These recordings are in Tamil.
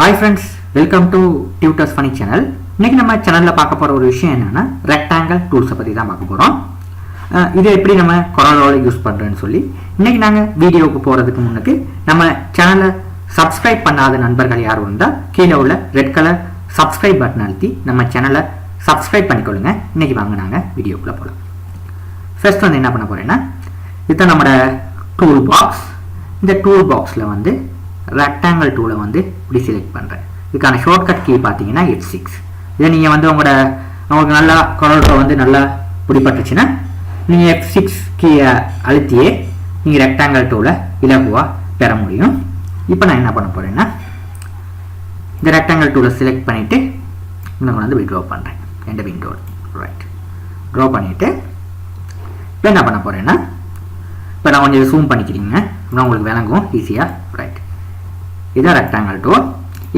Hi friends, welcome to Tutors Funny channel. இன்னைக்கு நம்ம சேனல்ல பார்க்க போற ஒரு விஷயம் என்னன்னா ரெக்டாங்கிள் டூல்ஸ் பத்தி தான் பார்க்க போறோம். இதை எப்படி நம்ம Corel யூஸ் பண்றேன்னு சொல்லி இன்னைக்கு நாங்க வீடியோக்கு போறதுக்கு முன்னுக்கு நம்ம சேனலை சப்ஸ்கிரைப் பண்ணாத நண்பர்கள் யாரும் இருந்தா கீழே உள்ள ரெட் கலர் சப்ஸ்கிரைப் பட்டன் அழுத்தி நம்ம சேனலை சப்ஸ்கிரைப் பண்ணிக்கொள்ளுங்க. இன்னைக்கு வாங்க நாங்க வீடியோக்குள்ள போலாம். ஃபர்ஸ்ட் வந்து என்ன பண்ண போறேன்னா இது நம்மளோட டூல் பாக்ஸ். இந்த டூல் பாக்ஸ்ல வந்து ரெக்டாங்கிள் டூலை வந்து இப்படி செலக்ட் பண்ணுறேன். இதுக்கான ஷார்ட்கட் கீ பார்த்தீங்கன்னா F6. இதை நீங்கள் வந்து உங்களுக்கு நல்லா Corel வந்து நல்லா பிடிப்பட்டுச்சுன்னா நீங்கள் F6 கீயை அழுத்தியே நீங்கள் ரெக்டாங்கிள் டூலை இலகுவாக பெற முடியும். இப்போ நான் என்ன பண்ண போகிறேன்னா இந்த ரெக்டாங்கிள் டூலை செலக்ட் பண்ணிவிட்டு இன்னும் வந்து இப்படி ட்ரா பண்ணுறேன். எந்த விண்டோ ரைட் ட்ரா பண்ணிவிட்டு இப்போ என்ன பண்ண போகிறேன்னா இப்போ நான் கொஞ்சம் ஜூம் பண்ணிக்கிறீங்க அப்படின்னா உங்களுக்கு விளங்கும் ஈஸியாக. ரைட் இதான் ரெக்டாங்கிள் டூல்.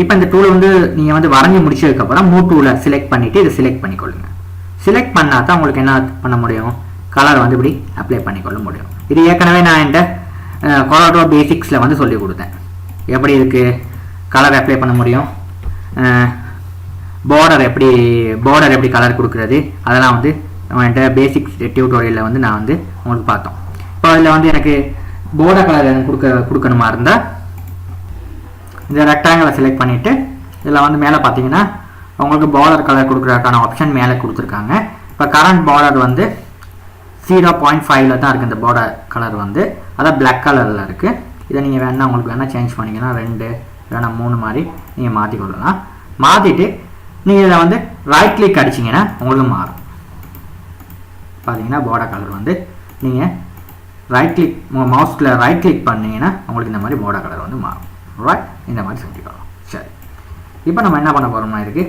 இப்போ இந்த டூலை வந்து நீங்கள் வந்து வரைஞ்சி முடிச்சதுக்கப்புறம் மூவ் டூலை செலக்ட் பண்ணிவிட்டு இதை செலக்ட் பண்ணிக்கொள்ளுங்க. செலக்ட் பண்ணால் தான் உங்களுக்கு என்ன பண்ண முடியும், கலர் வந்து இப்படி அப்ளை பண்ணிக்கொள்ள முடியும். இது ஏற்கனவே நான் என்கிட்ட Corel பேசிக்ஸில் வந்து சொல்லி கொடுத்தேன் எப்படி இதுக்கு கலர் அப்ளை பண்ண முடியும், பார்டர் எப்படி கலர் கொடுக்குறது, அதெல்லாம் வந்து என்கிட்ட பேசிக்ஸ் டியூட்டோரியலில் வந்து நான் வந்து உங்களுக்கு பார்த்தோம். இப்போ அதில் வந்து எனக்கு பார்டர் கலர் கொடுக்கணுமா இருந்தால் இந்த ரெக்டாங்கிளை செலக்ட் பண்ணிவிட்டு இதில் வந்து மேலே பார்த்தீங்கன்னா உங்களுக்கு பார்டர் கலர் கொடுக்குறதுக்கான ஆப்ஷன் மேலே கொடுத்துருக்காங்க. இப்போ கரண்ட் பார்டர் வந்து 0.5 தான் இருக்குது. இந்த பார்டர் கலர் வந்து அதான் பிளாக் கலரில் இருக்குது. இதை நீங்கள் வேணால் உங்களுக்கு வேணால் சேஞ்ச் பண்ணிங்கன்னா 2 இல்லைனா 3 மாதிரி நீங்கள் மாற்றிக்கொள்ளலாம். மாற்றிட்டு நீங்கள் இதில் வந்து ரைட் கிளிக் அடிச்சிங்கன்னா உங்களுக்கு மாறும். பார்த்தீங்கன்னா பார்டர் கலர் வந்து நீங்கள் ரைட் கிளிக் மவுஸில் ரைட் கிளிக் பண்ணிங்கன்னா உங்களுக்கு இந்த மாதிரி பார்டர் கலர் வந்து மாறும். ரைட் இந்த மாதிரி செஞ்சுக்கலாம். சரி, இப்போ நம்ம என்ன பண்ண போகிறோம்னா இதுக்கு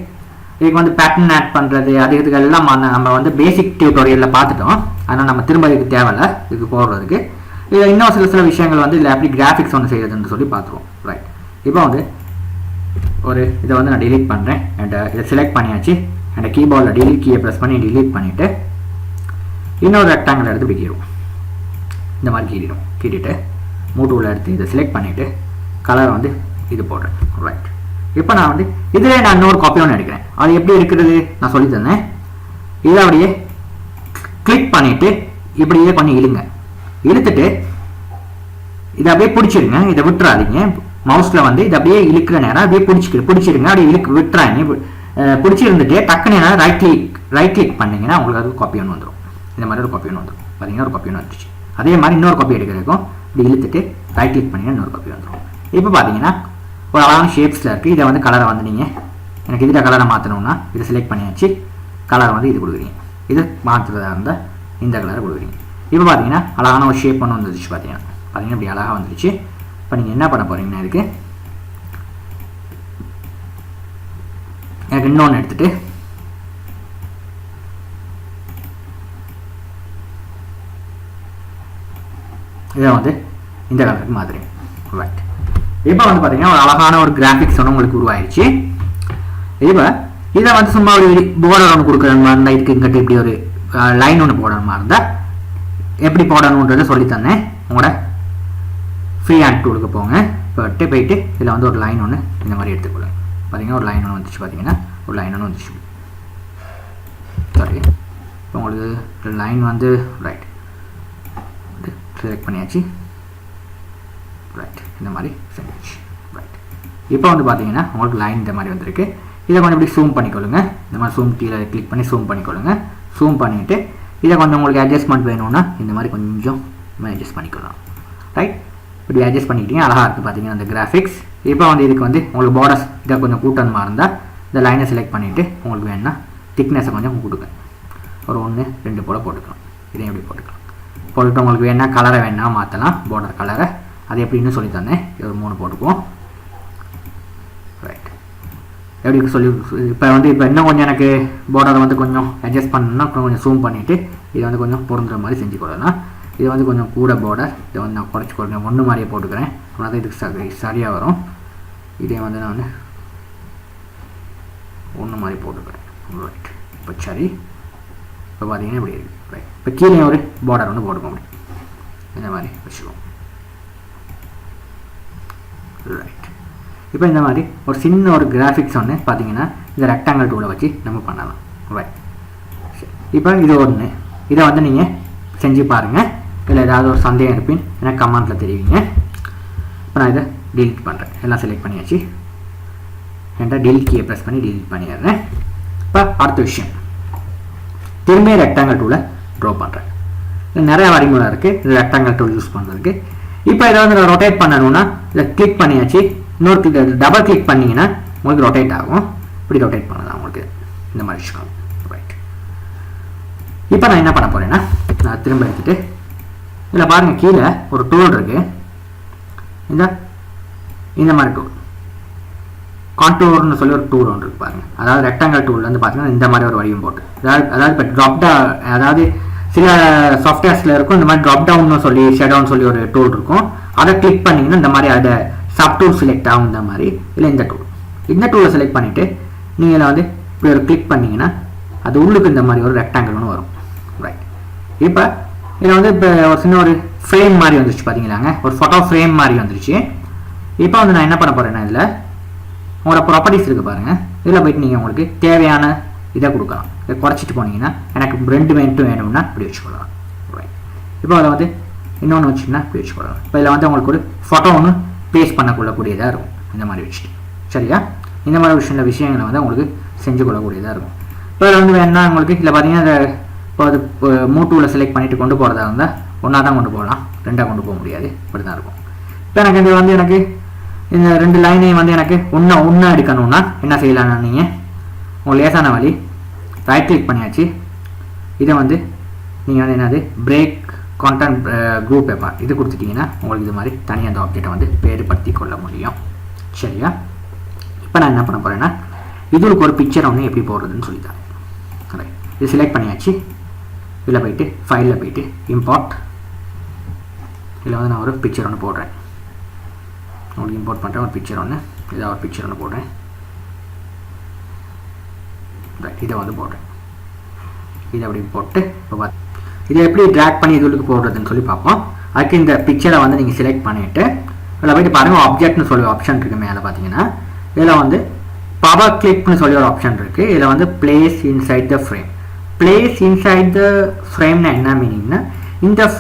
வந்து பேட்டர்ன் ஆட் பண்ணுறது அதுக்கெல்லாம் நம்ம வந்து பேசிக் டியூட்டோரியலில் பார்த்துட்டோம். ஆனால் நம்ம திரும்ப இதுக்கு தேவையில்லை இதுக்கு போடுறதுக்கு. இதில் இன்னும் சில விஷயங்கள் வந்து இதில் எப்படி கிராஃபிக்ஸ் ஒன்று செய்யறதுன்னு சொல்லி பார்த்துருவோம். ரைட் இப்போ வந்து இதை வந்து நான் டிலீட் பண்ணுறேன். இதை செலக்ட் பண்ணியாச்சு. என் கீபோர்டில் டிலீட் கீயை ப்ரெஸ் பண்ணி டிலீட் பண்ணிவிட்டு இன்னொரு ரெக்டாங்கிள் எடுத்து பிடிக்கிறோம். இந்த மாதிரி கீறிட்டு மூவ் டூலை எடுத்து இதை செலக்ட் பண்ணிவிட்டு கலர் வந்து இது போடுறேன். ரைட் இப்போ நான் வந்து இதில் நான் இன்னொரு காப்பி ஒன்று எடுக்கிறேன். அது எப்படி இருக்கிறது நான் சொல்லி தந்தேன். இதை அப்படியே கிளிக் பண்ணிவிட்டு இப்படியே கொஞ்சம் இழுத்துட்டு இதை அப்படியே பிடிச்சிருங்க. இதை விட்டுறாதீங்க. மவுஸில் வந்து இதை அப்படியே இழுக்கிற நேரம் அப்படியே பிடிச்சிருங்க. அப்படியே விட்டுறாங்க. பிடிச்சிருந்துட்டு டக்குன்னு நேரம் ரைட் கிளிக் பண்ணிங்கன்னா உங்களுக்கு அது காப்பி ஒன்று வந்துடும். இந்த மாதிரி ஒரு காப்பி ஒன்று வந்துடும். பார்த்தீங்கன்னா ஒரு காப்பி ஒன்று வந்துடுச்சு. அதே மாதிரி இன்னொரு காப்பி எடுக்கிறதுக்கும் இப்படி இழுத்துட்டு ரைட் கிளிக் பண்ணிங்கன்னா இன்னொரு காப்பி வந்துடும். இப்போ பார்த்தீங்கன்னா ஒரு அழகான ஷேப்ஸில் இருக்குது. இதை வந்து கலரை வந்து நீங்கள் எனக்கு இதில் கலரை மாற்றணும்னா இதை செலக்ட் பண்ணியாச்சு. கலரை வந்து இது கொடுக்குறீங்க. இது மாற்றுறதா இருந்தால் இந்த கலரை கொடுக்குறீங்க. இப்போ பார்த்தீங்கன்னா அழகான ஒரு ஷேப் ஒன்று வந்துருச்சு. பார்த்தீங்கன்னா இப்படி அழகாக வந்துருச்சு. இப்போ நீங்கள் என்ன பண்ண போகிறீங்கன்னா இதுக்கு எனக்கு இன்னொன்று எடுத்துகிட்டு இதை வந்து இந்த கலருக்கு மாதிரி. ரைட் இப்போ வந்து பார்த்தீங்கன்னா ஒரு அழகான ஒரு கிராஃபிக்ஸ் ஒன்று உங்களுக்கு உருவாயிருச்சு. இப்போ இதை வந்து சும்மா ஒரு பார்டர் ஒன்று கொடுக்குற மாதிரி இருந்தால் இதுக்கு இங்கிட்ட இப்படி ஒரு லைன் ஒன்று போடணுமா இருந்தால் எப்படி போடணுன்றதை சொல்லித்தந்தேன். உங்களோட ஃப்ரீ ஹேண்ட் டூலுக்கு போங்க. போயிட்டு இதில் வந்து ஒரு லைன் ஒன்று இந்த மாதிரி எடுத்துக்கொள்ளுங்க. பார்த்தீங்கன்னா ஒரு லைன் ஒன்று வந்துச்சு. பார்த்தீங்கன்னா ஒரு லைன் ஒன்று வந்துச்சு. சாரி இப்போ உங்களுக்கு லைன் வந்து ரைட் செலக்ட் பண்ணியாச்சு. ரைட் இந்த மாதிரி செஞ்சிச்சு. ரைட் இப்போ வந்து பார்த்தீங்கன்னா உங்களுக்கு லைன் இந்த மாதிரி வந்திருக்கு. இதை கொஞ்சம் இப்படி ஜூம் பண்ணிக்கொள்ளுங்க. இந்த மாதிரி ஜூம் கீழே கிளிக் பண்ணி ஜூம் பண்ணிக்கொள்ளுங்க. ஜூம் பண்ணிவிட்டு இதை கொஞ்சம் உங்களுக்கு அட்ஜஸ்ட்மெண்ட் வேணும்னா இந்த மாதிரி கொஞ்சம் அட்ஜஸ்ட் பண்ணிக்கலாம். ரைட் இப்படி அட்ஜஸ்ட் பண்ணிக்கிட்டீங்க. அழகாக இருக்குது பார்த்தீங்கன்னா அந்த கிராஃபிக்ஸ். இப்போ வந்து இதுக்கு வந்து உங்களுக்கு பார்டர்ஸ் இதை கொஞ்சம் கூட்டணுமா இருந்தால் இந்த லைனை செலக்ட் பண்ணிவிட்டு உங்களுக்கு வேணும்னா திக்னஸை கொஞ்சம் கொடுங்க. ஒரு 1 2 போல் போட்டுக்கலாம். இதையும் எப்படி போட்டுக்கலாம். போட்டுட்டு உங்களுக்கு வேணா கலரை வேணா மாற்றலாம். பார்டர் கலரை அது எப்படின்னு சொல்லி தந்தேன். ஒரு 3 போட்டுக்குவோம். ரைட் எப்படி சொல்லி இப்போ இன்னும் கொஞ்சம் எனக்கு பார்டரை வந்து கொஞ்சம் அட்ஜஸ்ட் பண்ணணும்னா கொஞ்சம் ஜூம் பண்ணிவிட்டு இதை வந்து கொஞ்சம் பொருந்துற மாதிரி செஞ்சு கொள்ளலாம். இது வந்து கொஞ்சம் கூட பார்டர் இதை வந்து நான் குறைச்சி கொடுங்க. 1 மாதிரியே போட்டுக்கிறேன். அப்படின்னா தான் இதுக்கு சரியாக வரும். இதே வந்து நான் 1 மாதிரி போட்டுக்கிறேன். ரைட் இப்போ சரி. இப்போ பார்த்தீங்கன்னா இப்படி இருக்குது. ரைட் இப்போ கீழே ஒரு பார்டர் வந்து போட்டுக்க முடியும். இந்த மாதிரி வச்சுக்குவோம். ரைட் இப்போ இந்த மாதிரி ஒரு சின்ன ஒரு கிராஃபிக்ஸ் ஒன்று பார்த்தீங்கன்னா இந்த ரெக்டாங்கிள் டூலை வச்சு நம்ம பண்ணலாம். ரைட். இப்போ இது ஒன்று, இதை வந்து நீங்கள் செஞ்சு பாருங்கள். இல்லை ஏதாவது ஒரு சந்தேகம் இருப்பேன் எனக்கு கமெண்ட்டில் தெரிவிங்க. இப்போ நான் இதை டெலிட் பண்ணுறேன். எல்லாம் செலக்ட் பண்ணியாச்சு. என்கிட்ட டெலிட் கீயை ப்ரெஸ் பண்ணி டெலிட் பண்ணிடுறேன். இப்போ அடுத்த விஷயம், திரும்ப ரெக்டாங்கிள் டூலை ட்ரா பண்ணுறேன். நிறைய வழிமுறை இருக்குது இது ரெக்டாங்கிள் டூல் யூஸ் பண்ணுறதுக்கு. இப்போ இதை வந்து நான் ரொட்டேட் பண்ணணும்னா இதை கிளிக் பண்ணியாச்சு. இன்னொரு கிளிக் டபுள் கிளிக் பண்ணிங்கன்னா உங்களுக்கு ரொட்டேட் ஆகும். இப்படி ரொட்டேட் பண்ணலாம் உங்களுக்கு இந்த மாதிரி விஷயம். ரைட். இப்போ நான் என்ன பண்ண போகிறேன்னா நான் திரும்ப எடுத்துகிட்டு இதில் பாருங்கள் கீழே ஒரு டூல் இருக்குது. இந்த மாதிரி டூல் கான்டூர்னு சொல்லி ஒரு டூல் ஒன்று இருக்குது பாருங்கள். அதாவது ரெக்டாங்கிள் டூல் வந்து பார்த்தீங்கன்னா இந்த மாதிரி ஒரு வடிவம் போட்டு அதாவது இப்போ ட்ராப்டா அதாவது சில சாஃப்ட்வேர்ஸில் இருக்கும் இந்த மாதிரி ட்ராப் டவுன்னு சொல்லி ஷேடவுன்னு சொல்லி ஒரு டூல் இருக்கும். அதை கிளிக் பண்ணிங்கன்னா இந்த மாதிரி அதை சப் டூல் செலக்ட் ஆகும். இந்த மாதிரி இல்லை இந்த டூலை செலக்ட் பண்ணிவிட்டு நீங்கள் வந்து இப்படி ஒரு கிளிக் பண்ணிங்கன்னா அது உள்ளுக்கு இந்த மாதிரி ஒரு ரெக்டாங்கிள்னு வரும். ரைட். இப்போ இதில் வந்து இப்போ ஒரு சின்ன ஒரு ஃப்ரேம் மாதிரி வந்துருச்சு பார்த்தீங்களாங்க, ஒரு ஃபோட்டோ ஃப்ரேம் மாதிரி வந்துருச்சு. இப்போ வந்து நான் என்ன பண்ண போகிறேன்னா இதில் உங்களோட ப்ராப்பர்ட்டிஸ் இருக்குது பாருங்கள். இதில் போய்ட்டு நீங்கள் உங்களுக்கு தேவையான இதை கொடுக்கலாம். இதை குறைச்சிட்டு போனீங்கன்னா எனக்கு 2 மினிட்டும் வேணும்னா இப்படி வச்சுக்கொள்ளலாம். ரைட். இப்போ அதில் வந்து இன்னொன்று வச்சுன்னா இப்படி வச்சுக்கொள்ளலாம். இப்போ இதில் வந்து உங்களுக்கு ஒரு ஃபோட்டோ ஒன்று ப்ளேஸ் பண்ணக்கூடியதாக இருக்கும். இந்த மாதிரி வச்சுட்டு சரியா, இந்த மாதிரி விஷயங்களை வந்து உங்களுக்கு செஞ்சு கொள்ளக்கூடியதாக இருக்கும். இப்போ இதில் வந்து வேணுன்னா உங்களுக்கு இதில் பார்த்தீங்கன்னா இப்போ அது மூட்டூவில் செலக்ட் பண்ணிவிட்டு கொண்டு போகிறதா இருந்தால் ஒன்றா தான் கொண்டு போகலாம், 2ஆக கொண்டு போக முடியாது. இப்படி தான் இருக்கும். இப்போ எனக்கு இது வந்து எனக்கு இந்த 2 லைனையும் வந்து எனக்கு ஒன்றா எடுக்கணும்னா என்ன செய்யலாம்னா நீங்கள் உங்களுக்கு லேசான வழி ரைட் கிளிக் பண்ணியாச்சு. இதை வந்து நீங்கள் வந்து என்னது பிரேக் கான்டென்ட் குரூப் பேப்பர் இது கொடுத்துட்டிங்கன்னா உங்களுக்கு இது மாதிரி தனியாக அந்த ஆப்ஜெக்டை வந்து வேறுபடுத்தி கொள்ள முடியும். சரியா. இப்போ நான் என்ன பண்ண போகிறேன்னா இதுக்கு ஒரு பிக்சர் ஒன்று எப்படி போடுறதுன்னு சொல்லித்தரேன். ரைட். இது செலக்ட் பண்ணியாச்சு. இதில் போய்ட்டு ஃபைலில் போய்ட்டு இம்போர்ட், இதில் வந்து நான் ஒரு பிக்சர் ஒன்று போடுறேன். உங்களுக்கு இம்போர்ட் பண்ணுறேன் ஒரு பிக்சர் ஒன்று, இதாக ஒரு பிக்சர் ஒன்று போடுறேன். ரைட். இதை வந்து போடுறேன். இதை அப்படி போட்டு இப்போ இதை எப்படி ட்ராக் பண்ணி இதுக்கு போடுறதுன்னு சொல்லி பார்ப்போம். அதுக்கு இந்த பிக்சரை வந்து நீங்கள் செலக்ட் பண்ணிவிட்டு இதில் போய்ட்டு பாருங்கள் ஆப்ஜெக்ட்னு சொல்லி ஆப்ஷன் இருக்குது மேலே பார்த்தீங்கன்னா. இதில் வந்து பவர் கிளிப்னு சொல்லி ஒரு ஆப்ஷன் இருக்குது. இதில் வந்து பிளேஸ் இன்சைட் த ஃப்ரேம். பிளேஸ் இன்சைட் த ஃப்ரேம்னா என்ன மீனிங்னா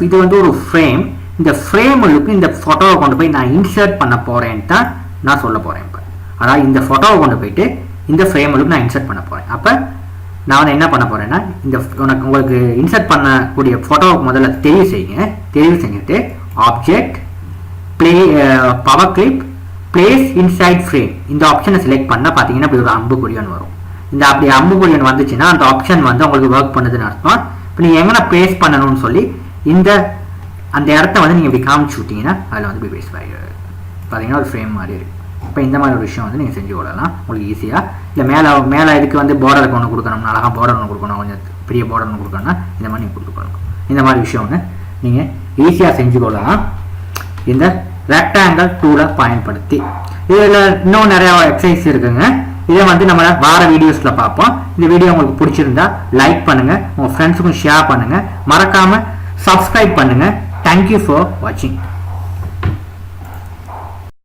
இது வந்து ஒரு ஃப்ரேம். இந்த ஃப்ரேமுக்கு இந்த ஃபோட்டோவை கொண்டு போய் நான் இன்சர்ட் பண்ண போகிறேன்னு தான் நான் சொல்ல போகிறேன். இப்போ அதாவது இந்த ஃபோட்டோவை கொண்டு போயிட்டு இந்த ஃப்ரேமுக்கு நான் இன்சர்ட் பண்ண போகிறேன். அப்போ நான் வந்து என்ன பண்ண போகிறேன்னா உங்களுக்கு இன்சர்ட் பண்ணக்கூடிய ஃபோட்டோவுக்கு முதல்ல தெரிவு செஞ்சுட்டு object power clip place inside frame இந்த ஆப்ஷனை செலக்ட் பண்ணால் பார்த்தீங்கன்னா இப்படி ஒரு அம்புக்குறியன் வரும். இந்த அப்படி அம்புக்குறியன் வந்துச்சுன்னா அந்த ஆப்ஷன் வந்து உங்களுக்கு ஒர்க் பண்ணுதுன்னு அர்த்தம். இப்போ நீங்கள் எங்கே பிளேஸ் பண்ணணும்னு சொல்லி அந்த இடத்த வந்து நீங்கள் இப்படி காமிச்சு விட்டீங்கன்னா அதில் வந்து இப்படி பேஸ் பார்த்தீங்கன்னா ஒரு ஃப்ரேம் மாதிரி இருக்குது. இப்போ இந்த மாதிரி ஒரு விஷயம் வந்து நீங்கள் செஞ்சு கொள்ளலாம் உங்களுக்கு ஈஸியாக. இல்லை மேலே இதுக்கு வந்து பார்டருக்கு ஒன்று கொடுக்கணும், அழகாக பார்டர் ஒன்று கொடுக்கணும், கொஞ்சம் பெரிய பார்டர் ஒன்று கொடுக்கணும்னா இந்த மாதிரி நீங்கள் கொடுத்துக்கணும். இந்த மாதிரி விஷயம் ஒன்று நீங்கள் ஈஸியாக செஞ்சு கொள்ளலாம் இந்த ரெக்டாங்கிள் டூலை பயன்படுத்தி. இதில் இன்னும் நிறையா எக்ஸசைஸ் இருக்குங்க. இதை வந்து நம்ம வார வீடியோஸில் பார்ப்போம். இந்த வீடியோ உங்களுக்கு பிடிச்சிருந்தா லைக் பண்ணுங்கள், உங்கள் ஃப்ரெண்ட்ஸுக்கும் ஷேர் பண்ணுங்கள், மறக்காமல் சப்ஸ்கிரைப் பண்ணுங்கள். தேங்க்யூ ஃபார் வாட்சிங்.